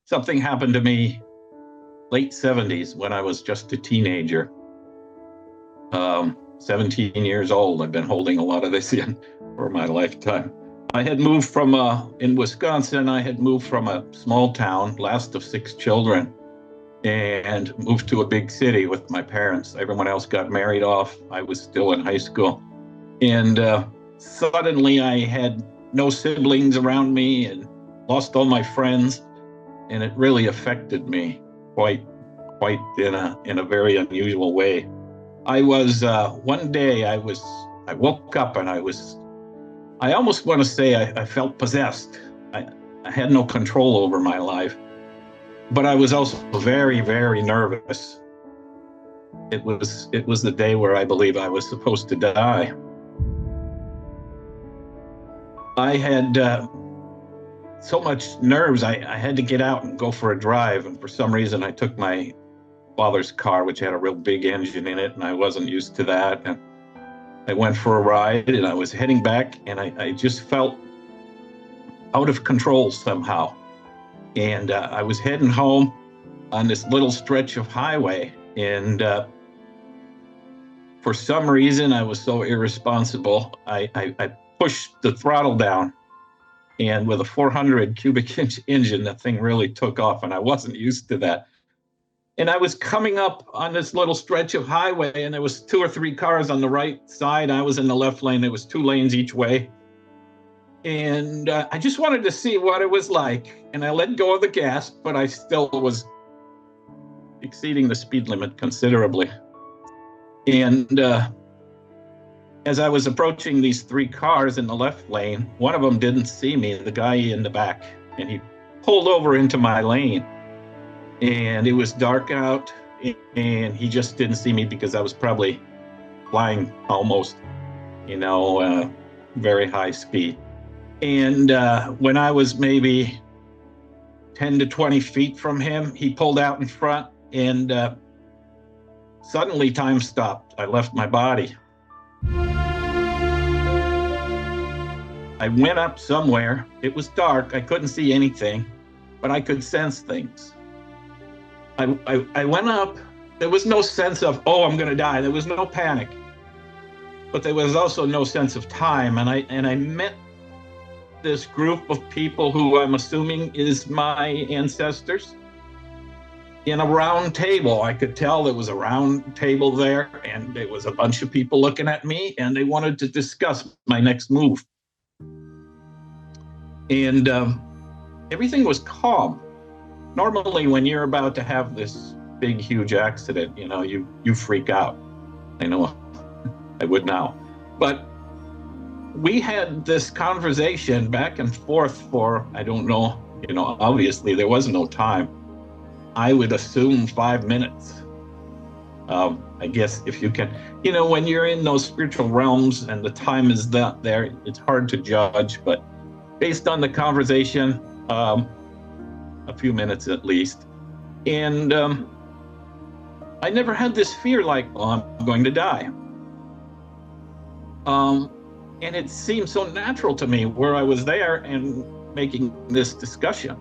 something happened to me late 70s when I was just a teenager. 17 years old. I've been holding a lot of this in for my lifetime. I had moved from, in Wisconsin, I had moved from a small town, last of 6 children, and moved to a big city with my parents. Everyone else got married off. I was still in high school. And suddenly I had no siblings around me and lost all my friends. And it really affected me quite in a very unusual way. I was, one day I woke up and I almost want to say I felt possessed. I had no control over my life, but I was also very, very nervous. It was the day where I believe I was supposed to die. I had so much nerves, I had to get out and go for a drive. And for some reason, I took my father's car, which had a real big engine in it, and I wasn't used to that. And I went for a ride, and I was heading back, and I just felt out of control somehow. And I was heading home on this little stretch of highway, and for some reason, I was so irresponsible, I pushed the throttle down, and with a 400 cubic inch engine, that thing really took off, and I wasn't used to that. And I was coming up on this little stretch of highway, and there was 2 or 3 cars on the right side. I was in the left lane. There was 2 lanes each way. And I just wanted to see what it was like. And I let go of the gas, but I still was exceeding the speed limit considerably. And as I was approaching these 3 cars in the left lane, one of them didn't see me, the guy in the back, and he pulled over into my lane. And it was dark out, and he just didn't see me because I was probably flying almost, very high speed. And when I was maybe 10 to 20 feet from him, he pulled out in front, and suddenly time stopped. I left my body. I went up somewhere. It was dark. I couldn't see anything, but I could sense things. I went up. There was no sense of, oh, I'm going to die. There was no panic, but there was also no sense of time. And I met this group of people who I'm assuming is my ancestors in a round table. I could tell there was a round table there, and there was a bunch of people looking at me, and they wanted to discuss my next move. And everything was calm. Normally, when you're about to have this big, huge accident, you freak out. I know I would now. But we had this conversation back and forth for, I don't know, obviously there was no time. I would assume 5 minutes. I guess if you can, when you're in those spiritual realms and the time is not there, it's hard to judge. But based on the conversation, a few minutes at least. And I never had this fear like, oh, I'm going to die. And it seemed so natural to me where I was there and making this discussion.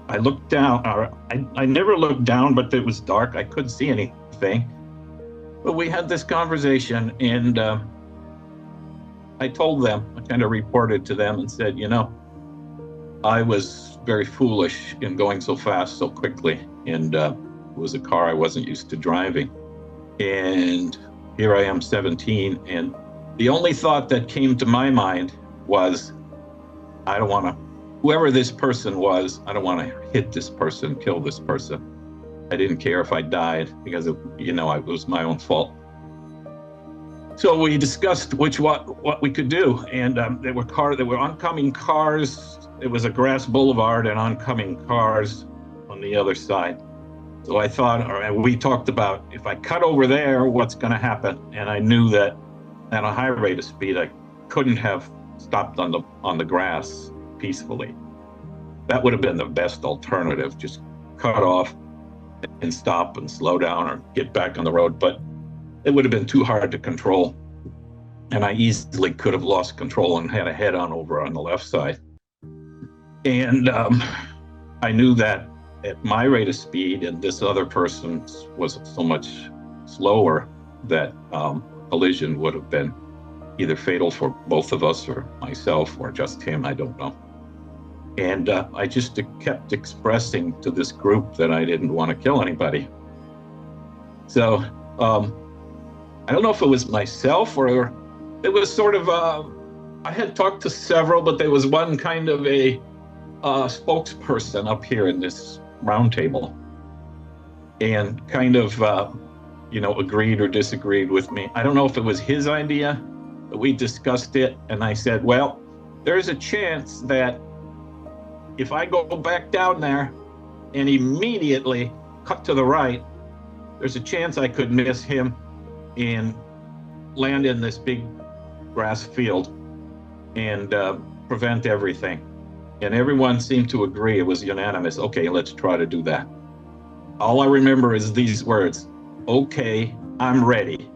I looked down, or I never looked down, but it was dark. I couldn't see anything. But we had this conversation, and I told them, I kind of reported to them and said, I was very foolish in going so fast so quickly, and it was a car I wasn't used to driving. And here I am 17, and the only thought that came to my mind was, I don't want to, whoever this person was, I don't want to hit this person, kill this person. I didn't care if I died because it was my own fault. So we discussed what we could do, and there were oncoming cars. It was a grass boulevard and oncoming cars on the other side. So I thought, or we talked about, if I cut over there, what's going to happen? And I knew that at a high rate of speed, I couldn't have stopped on the grass peacefully. That would have been the best alternative, just cut off and stop and slow down or get back on the road. But it would have been too hard to control. And I easily could have lost control and had a head-on over on the left side. And I knew that at my rate of speed and this other person's was so much slower that collision would have been either fatal for both of us or myself or just him, I don't know. And I just kept expressing to this group that I didn't want to kill anybody. So I don't know if it was myself or it was sort of, I had talked to several, but there was one kind of a spokesperson up here in this roundtable and kind of, agreed or disagreed with me. I don't know if it was his idea, but we discussed it. And I said, well, there's a chance that if I go back down there and immediately cut to the right, there's a chance I could miss him and land in this big grass field and prevent everything. And everyone seemed to agree. It was unanimous. Okay, let's try to do that. All I remember is these words, okay, I'm ready.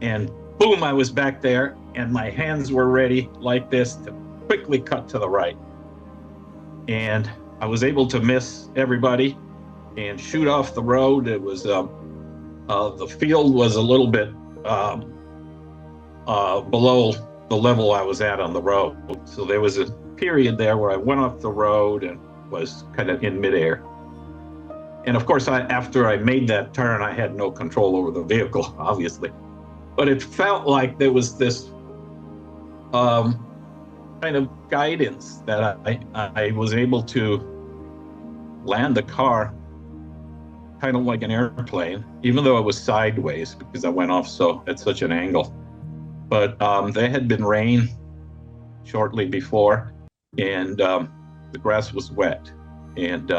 And boom, I was back there and my hands were ready like this to quickly cut to the right. And I was able to miss everybody and shoot off the road. It was, the field was a little bit below the level I was at on the road. So there was a period there where I went off the road and was kind of in midair. And of course, after I made that turn, I had no control over the vehicle, obviously. But it felt like there was this kind of guidance that I was able to land the car kind of like an airplane, even though it was sideways because I went off at such an angle. But there had been rain shortly before, and the grass was wet. And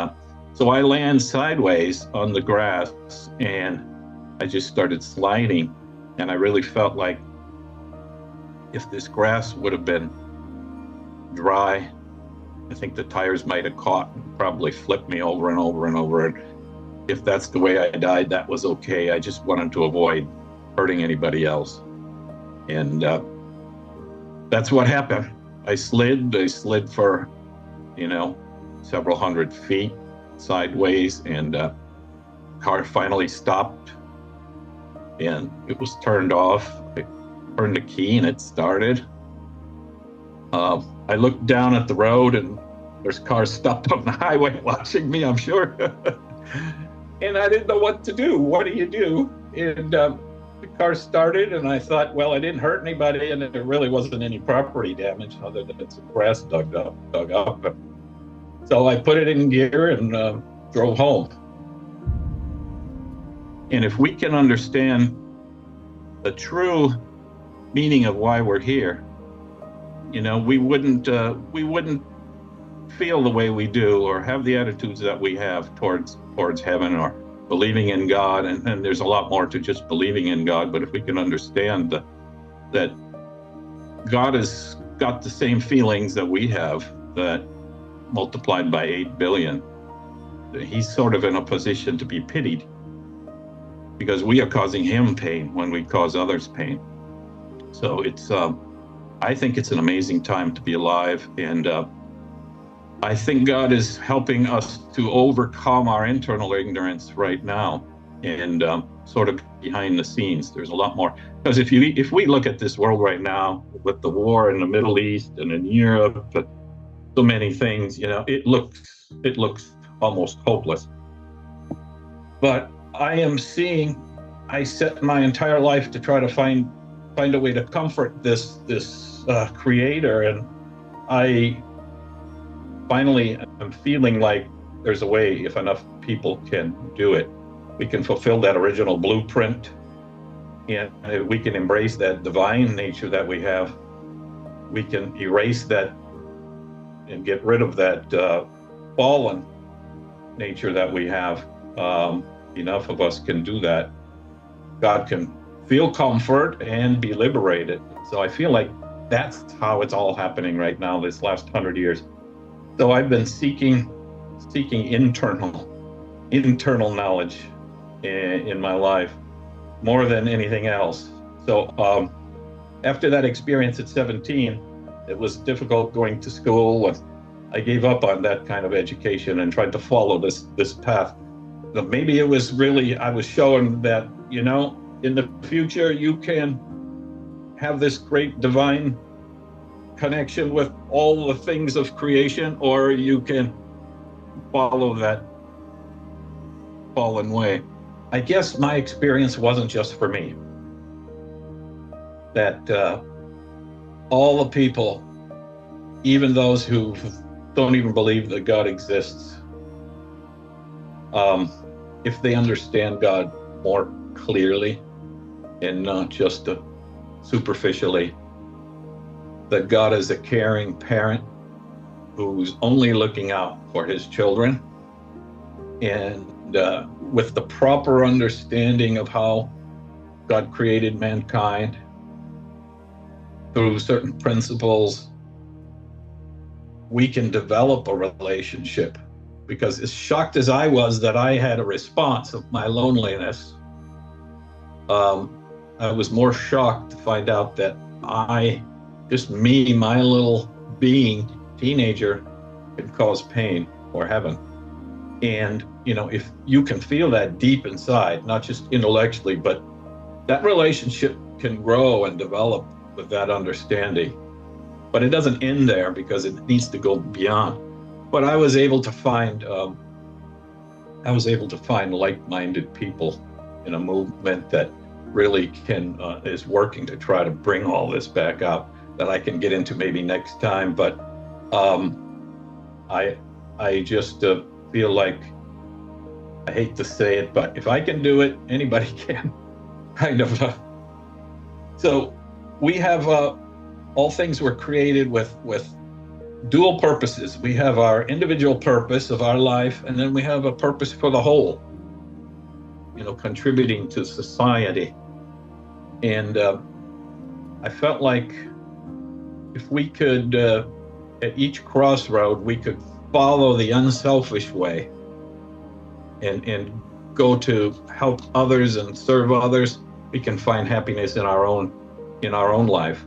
so I land sideways on the grass, and I just started sliding. And I really felt like if this grass would have been dry, I think the tires might have caught and probably flipped me over and over and over. And if that's the way I died, that was okay. I just wanted to avoid hurting anybody else. And that's what happened. I slid for, several hundred feet sideways, and car finally stopped and it was turned off. I turned the key and it started. I looked down at the road and there's cars stopped on the highway watching me, I'm sure. And I didn't know what to do. What do you do? And the car started and I thought, well, I didn't hurt anybody and there really wasn't any property damage other than some grass dug up. So I put it in gear and drove home. And if we can understand the true meaning of why we're here, we wouldn't feel the way we do or have the attitudes that we have towards heaven or believing in God. And there's a lot more to just believing in God. But if we can understand that God has got the same feelings that we have, that multiplied by 8 billion, he's sort of in a position to be pitied because we are causing him pain when we cause others pain. So I think it's an amazing time to be alive. And I think God is helping us to overcome our internal ignorance right now and sort of behind the scenes. There's a lot more. Because if we look at this world right now with the war in the Middle East and in Europe, so many things, it looks almost hopeless. But I set my entire life to try to find a way to comfort this creator, and I finally am feeling like there's a way, if enough people can do it, we can fulfill that original blueprint, and we can embrace that divine nature that we have. We can erase that and get rid of that fallen nature that we have. Enough of us can do that. God can feel comfort and be liberated. So I feel like that's how it's all happening right now, this last 100 years. So I've been seeking internal knowledge in my life more than anything else. So after that experience at 17, it was difficult going to school. I gave up on that kind of education and tried to follow this path. So maybe it was really, I was showing that, you know, in the future you can have this great divine connection with all the things of creation, or you can follow that fallen way. I guess my experience wasn't just for me. That all the people, even those who don't even believe that God exists, if they understand God more clearly and not just superficially, that God is a caring parent who's only looking out for his children, and with the proper understanding of how God created mankind through certain principles, we can develop a relationship. Because as shocked as I was that I had a response of my loneliness, I was more shocked to find out that my little being, teenager, can cause pain or heaven. And, you know, if you can feel that deep inside, not just intellectually, but that relationship can grow and develop with that understanding. But it doesn't end there, because it needs to go beyond. But I was able to find like-minded people in a movement that really is working to try to bring all this back out, that I can get into maybe next time. But I just feel like, I hate to say it, but if I can do it, anybody can, kind of. So we have all things were created with dual purposes. We have our individual purpose of our life, and then we have a purpose for the whole, you know, contributing to society. And I felt like if we could, at each crossroad, we could follow the unselfish way and go to help others and serve others, we can find happiness in our own life.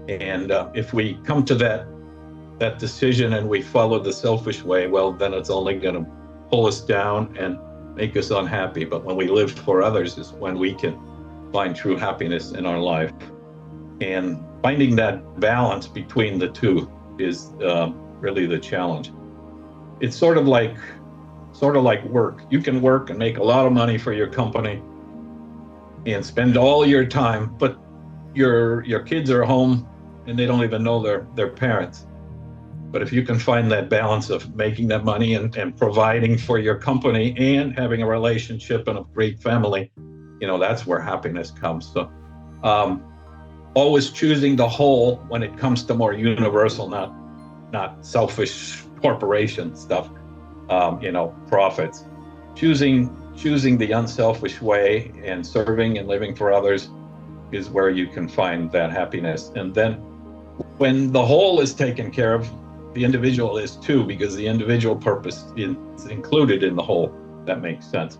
And if we come to that decision and we follow the selfish way, well, then it's only going to pull us down and make us unhappy. But when we live for others is when we can find true happiness in our life. And finding that balance between the two is really the challenge. It's sort of like work. You can work and make a lot of money for your company and spend all your time, but your kids are home and they don't even know their parents. But if you can find that balance of making that money and providing for your company and having a relationship and a great family, you know, that's where happiness comes. So always choosing the whole when it comes to more universal, not selfish corporation stuff, you know, profits. Choosing the unselfish way and serving and living for others is where you can find that happiness. And then when the whole is taken care of, the individual is too, because the individual purpose is included in the whole. That makes sense.